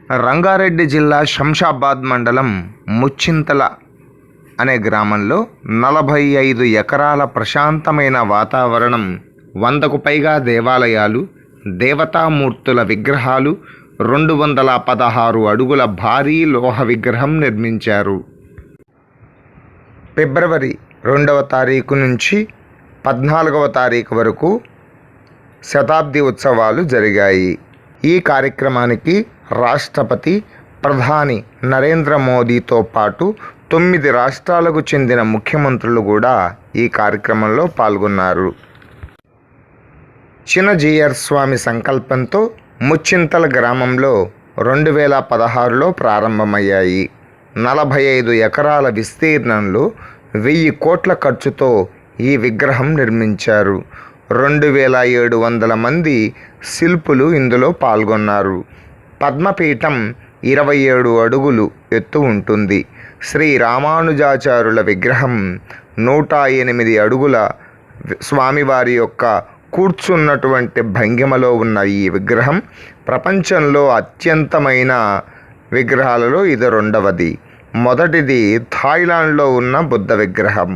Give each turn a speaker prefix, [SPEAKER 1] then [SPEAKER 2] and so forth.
[SPEAKER 1] రంగారెడ్డి జిల్లా శంషాబాద్ మండలం ముచ్చింతల అనే గ్రామంలో 45 ఎకరాల ప్రశాంతమైన వాతావరణం, 100కు పైగా దేవాలయాలు, దేవతామూర్తుల విగ్రహాలు, 216 అడుగుల భారీ లోహ విగ్రహం నిర్మించారు. ఫిబ్రవరి 2వ తారీఖు నుంచి 14వ తారీఖు వరకు శతాబ్ది ఉత్సవాలు జరిగాయి. ఈ కార్యక్రమానికి రాష్ట్రపతి, ప్రధాని నరేంద్ర మోదీతో పాటు 9 రాష్ట్రాలకు చెందిన ముఖ్యమంత్రులు కూడా ఈ కార్యక్రమంలో పాల్గొన్నారు. చినజీయర్ స్వామి సంకల్పంతో ముచ్చింతల గ్రామంలో 2016లో ప్రారంభమయ్యాయి. 45 ఎకరాల విస్తీర్ణంలో 1000 కోట్ల ఖర్చుతో ఈ విగ్రహం నిర్మించారు. 2700 మంది శిల్పులు ఇందులో పాల్గొన్నారు. పద్మపీఠం 27 అడుగులు ఎత్తు ఉంటుంది. శ్రీ రామానుజాచార్యుల విగ్రహం 108 అడుగుల స్వామివారి యొక్క కూర్చున్నటువంటి భంగిమలో ఉన్న ఈ విగ్రహం ప్రపంచంలో అత్యంతమైన విగ్రహాలలో ఇది రెండవది. మొదటిది థాయిలాండ్లో ఉన్న బుద్ధ విగ్రహం.